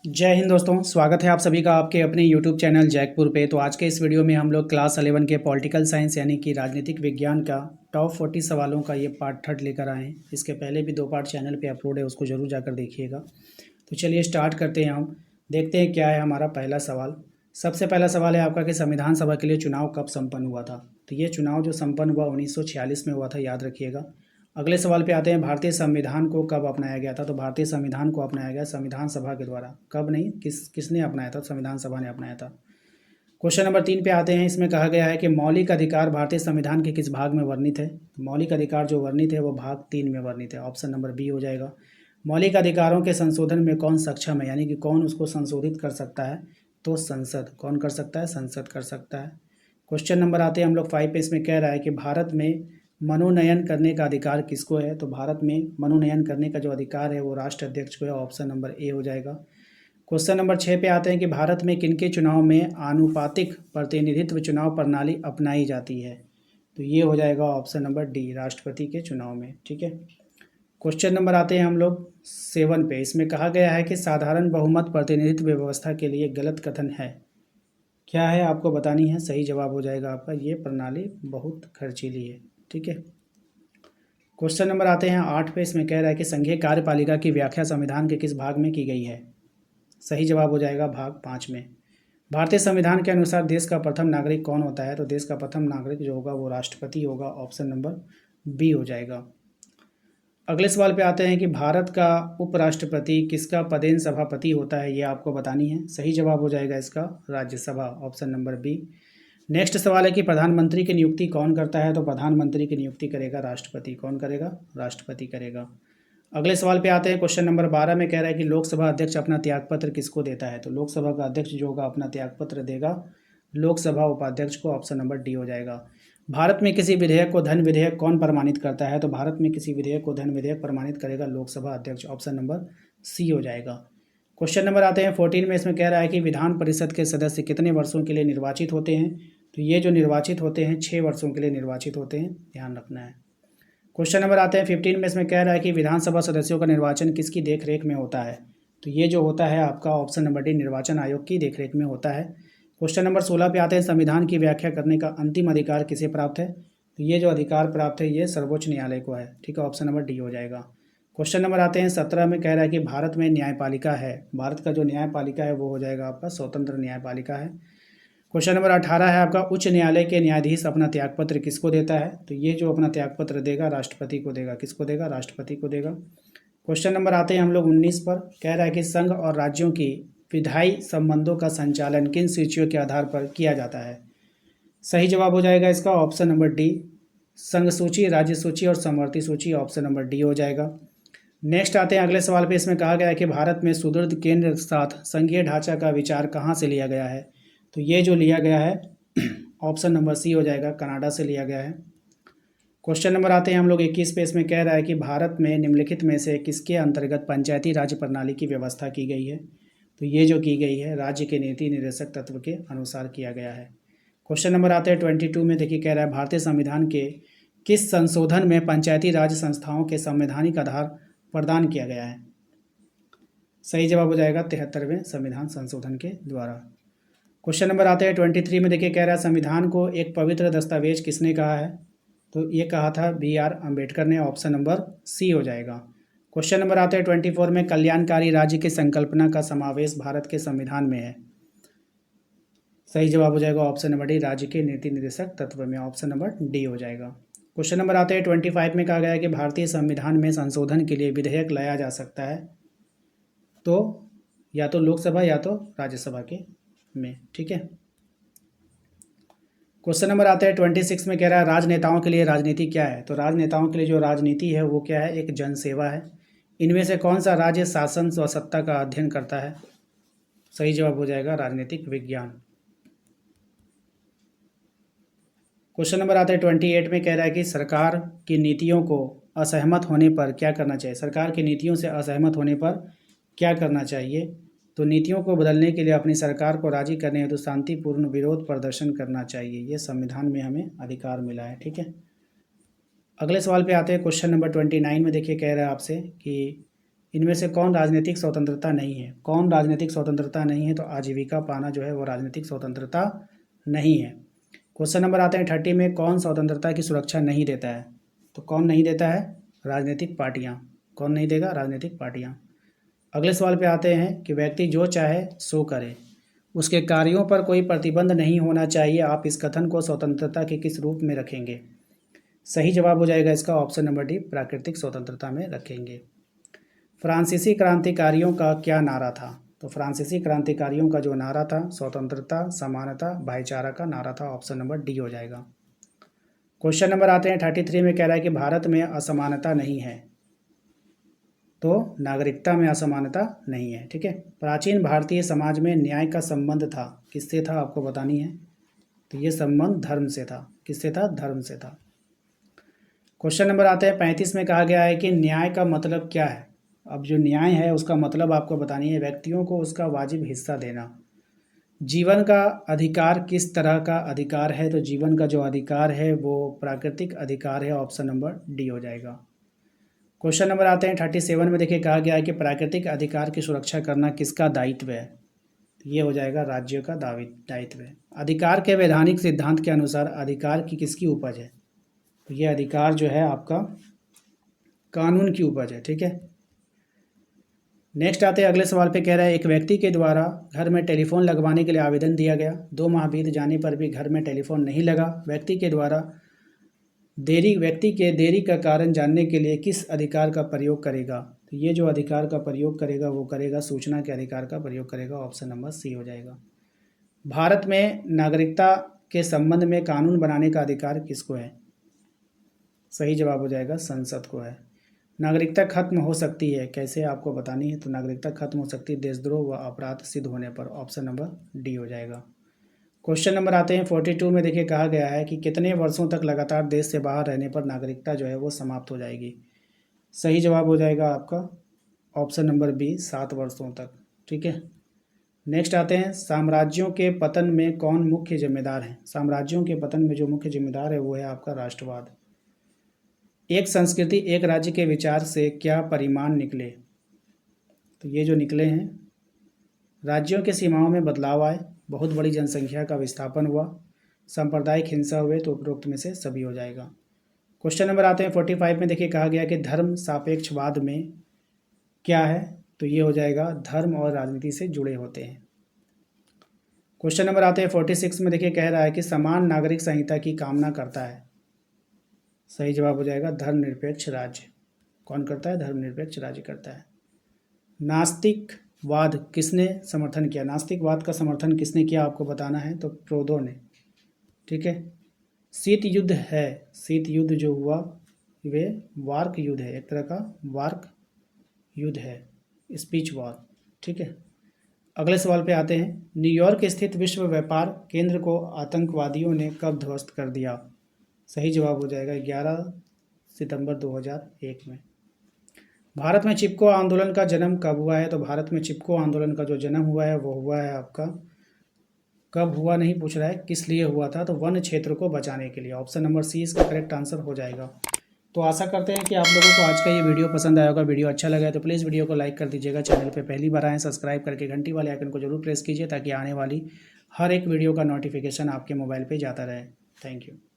जय हिंद दोस्तों, स्वागत है आप सभी का आपके अपने YouTube चैनल जैकपुर पे। तो आज के इस वीडियो में हम लोग क्लास 11 के पॉलिटिकल साइंस यानी कि राजनीतिक विज्ञान का टॉप 40 सवालों का ये पार्ट थर्ड लेकर आए हैं। इसके पहले भी 2 पार्ट चैनल पे अपलोड है, उसको ज़रूर जाकर देखिएगा। तो चलिए स्टार्ट करते हैं। हम देखते हैं क्या है हमारा पहला सवाल। सबसे पहला सवाल है आपका कि संविधान सभा के लिए चुनाव कब संपन्न हुआ था। तो ये चुनाव जो संपन्न हुआ 1946 में हुआ था, याद रखिएगा। अगले सवाल पे आते हैं, भारतीय संविधान को कब अपनाया गया था। तो भारतीय संविधान को अपनाया गया संविधान सभा के द्वारा। कब नहीं, किसने अपनाया था, संविधान सभा ने अपनाया था। क्वेश्चन नंबर 3 पे आते हैं। इसमें कहा गया है कि मौलिक अधिकार भारतीय संविधान के किस भाग में वर्णित है। मौलिक अधिकार जो वर्णित है वो भाग 3 में वर्णित है। ऑप्शन नंबर बी हो जाएगा। मौलिक अधिकारों के संशोधन में कौन सक्षम है, यानी कि कौन उसको संशोधित कर सकता है। तो संसद। कौन कर सकता है, संसद कर सकता है। क्वेश्चन नंबर आते हैं हम लोग 5 पे। इसमें कह रहा है कि भारत में मनोनयन करने का अधिकार किसको है। तो भारत में मनोनयन करने का जो अधिकार है वो राष्ट्र अध्यक्ष को है। ऑप्शन नंबर ए हो जाएगा। क्वेश्चन नंबर 6 पे आते हैं कि भारत में किनके चुनाव में आनुपातिक प्रतिनिधित्व चुनाव प्रणाली अपनाई जाती है। तो ये हो जाएगा ऑप्शन नंबर डी, राष्ट्रपति के चुनाव में। ठीक है। क्वेश्चन नंबर आते हैं हम लोग 7 पे। इसमें कहा गया है कि साधारण बहुमत प्रतिनिधित्व व्यवस्था के लिए गलत कथन है। क्या है आपको बतानी है। सही जवाब हो जाएगा आपका, ये प्रणाली बहुत खर्चीली है। ठीक है। क्वेश्चन नंबर आते हैं 8 पे। इसमें कह रहा है कि संघीय कार्यपालिका की व्याख्या संविधान के किस भाग में की गई है। सही जवाब हो जाएगा भाग 5 में। भारतीय संविधान के अनुसार देश का प्रथम नागरिक कौन होता है। तो देश का प्रथम नागरिक जो होगा वो राष्ट्रपति होगा। ऑप्शन नंबर बी हो जाएगा। अगले सवाल पे आते हैं कि भारत का उपराष्ट्रपति किसका पदेन सभापति होता है, ये आपको बतानी है। सही जवाब हो जाएगा इसका Rajya Sabha. Option number B. Next सवाल है कि प्रधानमंत्री की नियुक्ति कौन करता है। तो प्रधानमंत्री की नियुक्ति करेगा राष्ट्रपति। कौन करेगा, राष्ट्रपति करेगा। अगले सवाल पे आते हैं। क्वेश्चन नंबर 12 में कह रहा है कि लोकसभा अध्यक्ष अपना त्यागपत्र किसको देता है। तो लोकसभा का अध्यक्ष जो होगा अपना त्यागपत्र देगा लोकसभा उपाध्यक्ष को। ऑप्शन नंबर डी हो जाएगा। भारत में किसी विधेयक को धन विधेयक कौन प्रमाणित करता है। तो भारत में किसी विधेयक को धन विधेयक प्रमाणित करेगा लोकसभा अध्यक्ष। ऑप्शन नंबर सी हो जाएगा। क्वेश्चन नंबर आते हैं 14 में। इसमें कह रहा है कि विधान परिषद के सदस्य कितने वर्षों के लिए निर्वाचित होते हैं। तो ये जो निर्वाचित होते हैं 6 वर्षों के लिए निर्वाचित होते हैं, ध्यान रखना है। क्वेश्चन नंबर आते हैं 15 में। इसमें कह रहा है कि विधानसभा सदस्यों का निर्वाचन किसकी देखरेख में होता है। तो ये जो होता है आपका ऑप्शन नंबर डी, निर्वाचन आयोग की देखरेख में होता है। क्वेश्चन नंबर 16 पे आते हैं। संविधान की व्याख्या करने का अंतिम अधिकार किसे प्राप्त है। तो ये जो अधिकार प्राप्त है ये सर्वोच्च न्यायालय को है। ठीक है, ऑप्शन नंबर डी हो जाएगा। क्वेश्चन नंबर आते हैं 17 में। कह रहा है कि भारत में न्यायपालिका है। भारत का जो न्यायपालिका है वो हो जाएगा आपका स्वतंत्र न्यायपालिका है। क्वेश्चन नंबर 18 है आपका, उच्च न्यायालय के न्यायाधीश अपना त्यागपत्र किसको देता है। तो ये जो अपना त्यागपत्र देगा राष्ट्रपति को देगा। किसको देगा, राष्ट्रपति को देगा। क्वेश्चन नंबर आते हैं हम लोग 19 पर। कह रहा है कि संघ और राज्यों की विधायी संबंधों का संचालन किन सूचियों के आधार पर किया जाता है। सही जवाब हो जाएगा इसका ऑप्शन नंबर डी, संघ सूची, राज्य सूची और समवर्ती सूची। ऑप्शन नंबर डी हो जाएगा। नेक्स्ट आते हैं अगले सवाल पे। इसमें कहा गया है कि भारत में सुदृढ़ केंद्र के साथ संघीय ढांचा का विचार कहाँ से लिया गया है। तो ये जो लिया गया है ऑप्शन नंबर सी हो जाएगा, कनाडा से लिया गया है। क्वेश्चन नंबर आते हैं हम लोग 21 पे। इसमें कह रहा है कि भारत में निम्नलिखित में से किसके अंतर्गत पंचायती राज प्रणाली की व्यवस्था की गई है। तो ये जो की गई है राज्य के नीति निर्देशक तत्व के अनुसार किया गया है। क्वेश्चन नंबर आते हैं 22 में। देखिए कह रहा है भारतीय संविधान के किस संशोधन में पंचायती राज संस्थाओं के संवैधानिक आधार प्रदान किया गया है। सही जवाब हो जाएगा 73वें संविधान संशोधन के द्वारा। क्वेश्चन नंबर आते हैं 23 में। देखिए कह रहा है संविधान को एक पवित्र दस्तावेज किसने कहा है। तो ये कहा था BR अम्बेडकर ने। ऑप्शन नंबर सी हो जाएगा। क्वेश्चन नंबर आते हैं 24 में। कल्याणकारी राज्य की संकल्पना का समावेश भारत के संविधान में है। सही जवाब हो जाएगा ऑप्शन नंबर डी, राज्य के नीति निर्देशक तत्व में। ऑप्शन नंबर डी हो जाएगा। क्वेश्चन नंबर आते हैं 25 में। कहा गया है कि भारतीय संविधान में संशोधन के लिए विधेयक लाया जा सकता है तो या तो लोकसभा या तो राज्यसभा के में। ठीक है। क्वेश्चन नंबर आता है 26 में। कह रहा है राजनेताओं के लिए राजनीति क्या है। तो राजनेताओं के लिए जो राजनीति है वो क्या है, एक जनसेवा है। इनमें से कौन सा राज्य शासन व सत्ता का अध्ययन करता है। सही जवाब हो जाएगा राजनीतिक विज्ञान। क्वेश्चन नंबर आता है 28 में। कह रहा है कि सरकार की नीतियों को असहमत होने पर क्या करना चाहिए। सरकार की नीतियों से असहमत होने पर क्या करना चाहिए। तो नीतियों को बदलने के लिए अपनी सरकार को राजी करने हेतु शांतिपूर्ण विरोध प्रदर्शन करना चाहिए। ये संविधान में हमें अधिकार मिला है। ठीक है। अगले सवाल पे आते हैं क्वेश्चन नंबर 29 में। देखिए कह रहा है आपसे कि इनमें से कौन राजनीतिक स्वतंत्रता नहीं है? कौन राजनीतिक स्वतंत्रता नहीं है? तो आजीविका पाना जो है वो राजनीतिक स्वतंत्रता नहीं है। क्वेश्चन नंबर आते हैं 30 में, कौन स्वतंत्रता की सुरक्षा नहीं देता है? तो कौन नहीं देता है? राजनीतिक पार्टियां। कौन नहीं देगा? राजनीतिक पार्टियां। अगले सवाल पे आते हैं कि व्यक्ति जो चाहे सो करे, उसके कार्यों पर कोई प्रतिबंध नहीं होना चाहिए। आप इस कथन को स्वतंत्रता के किस रूप में रखेंगे? सही जवाब हो जाएगा इसका ऑप्शन नंबर डी, प्राकृतिक स्वतंत्रता में रखेंगे। फ्रांसीसी क्रांतिकारियों का क्या नारा था? तो फ्रांसीसी क्रांतिकारियों का जो नारा था, स्वतंत्रता, समानता, भाईचारा का नारा था। ऑप्शन नंबर डी हो जाएगा। क्वेश्चन नंबर आते हैं 33 में, कह रहा है कि भारत में असमानता नहीं है, तो नागरिकता में असमानता नहीं है। ठीक है। प्राचीन भारतीय समाज में न्याय का संबंध था, किससे था? आपको बतानी है। तो ये संबंध धर्म से था। किससे था? धर्म से था। क्वेश्चन नंबर आते हैं 35 में, कहा गया है कि न्याय का मतलब क्या है? अब जो न्याय है उसका मतलब आपको बतानी है। व्यक्तियों को उसका वाजिब हिस्सा देना। जीवन का अधिकार किस तरह का अधिकार है? तो जीवन का जो अधिकार है वो प्राकृतिक अधिकार है। ऑप्शन नंबर डी हो जाएगा। क्वेश्चन नंबर आते हैं 37 में, देखिए कहा गया है कि प्राकृतिक अधिकार की सुरक्षा करना किसका दायित्व है? तो ये हो जाएगा राज्यों का दायित्व है। अधिकार के वैधानिक सिद्धांत के अनुसार अधिकार की किसकी उपज है? तो ये अधिकार जो है आपका कानून की उपज है। ठीक है। नेक्स्ट आते हैं अगले सवाल पे, कह रहा है एक व्यक्ति के द्वारा घर में टेलीफोन लगवाने के लिए आवेदन दिया गया। 2 माह बीत जाने पर भी घर में टेलीफोन नहीं लगा। व्यक्ति के देरी का कारण जानने के लिए किस अधिकार का प्रयोग करेगा? तो ये जो अधिकार का प्रयोग करेगा वो करेगा सूचना के अधिकार का प्रयोग करेगा। ऑप्शन नंबर सी हो जाएगा। भारत में नागरिकता के संबंध में कानून बनाने का अधिकार किसको है? सही जवाब हो जाएगा संसद को है। नागरिकता खत्म हो सकती है कैसे? आपको बतानी है। तो नागरिकता खत्म हो सकती है देशद्रोह व अपराध सिद्ध होने पर। ऑप्शन नंबर डी हो जाएगा। क्वेश्चन नंबर आते हैं 42 में, देखिए कहा गया है कि कितने वर्षों तक लगातार देश से बाहर रहने पर नागरिकता जो है वो समाप्त हो जाएगी? सही जवाब हो जाएगा आपका ऑप्शन नंबर बी, 7 वर्षों तक। ठीक है। नेक्स्ट आते हैं साम्राज्यों के पतन में कौन मुख्य जिम्मेदार है? साम्राज्यों के पतन में जो मुख्य जिम्मेदार है वो है आपका राष्ट्रवाद। एक संस्कृति एक राज्य के विचार से क्या परिणाम निकले? तो ये जो निकले हैं, राज्यों के सीमाओं में बदलाव आए, बहुत बड़ी जनसंख्या का विस्थापन हुआ, सांप्रदायिक हिंसा हुए। तो उपरोक्त में से सभी हो जाएगा। क्वेश्चन नंबर आते हैं 45 में, देखिए कहा गया कि धर्म सापेक्षवाद में क्या है? तो ये हो जाएगा धर्म और राजनीति से जुड़े होते हैं। क्वेश्चन नंबर आते हैं 46 में, देखिए कह रहा है कि समान नागरिक संहिता की कामना करता है। सही जवाब हो जाएगा धर्मनिरपेक्ष राज्य। कौन करता है? धर्मनिरपेक्ष राज्य करता है। नास्तिकवाद किसने समर्थन किया? नास्तिकवाद का समर्थन किसने किया आपको बताना है। तो प्रोदो ने। ठीक है। शीत युद्ध है, शीत युद्ध जो हुआ वे वार्क युद्ध है, एक तरह का वार्क युद्ध है, स्पीच वॉर। ठीक है। अगले सवाल पे आते हैं, न्यूयॉर्क स्थित विश्व व्यापार केंद्र को आतंकवादियों ने कब ध्वस्त कर दिया? सही जवाब हो जाएगा 11 सितंबर 2001 में। भारत में चिपको आंदोलन का जन्म कब हुआ है? तो भारत में चिपको आंदोलन का जो जन्म हुआ है वो हुआ है आपका, कब हुआ नहीं पूछ रहा है, किस लिए हुआ था? तो वन क्षेत्र को बचाने के लिए। ऑप्शन नंबर सी इसका करेक्ट आंसर हो जाएगा। तो आशा करते हैं कि आप लोगों को आज का ये वीडियो पसंद आया होगा। वीडियो अच्छा लगा है तो प्लीज़ वीडियो को लाइक कर दीजिएगा। चैनल पे पहली बार आएँ सब्सक्राइब करके घंटी वाले आइकन को जरूर प्रेस कीजिए ताकि आने वाली हर एक वीडियो का नोटिफिकेशन आपके मोबाइल पे जाता रहे। Thank you.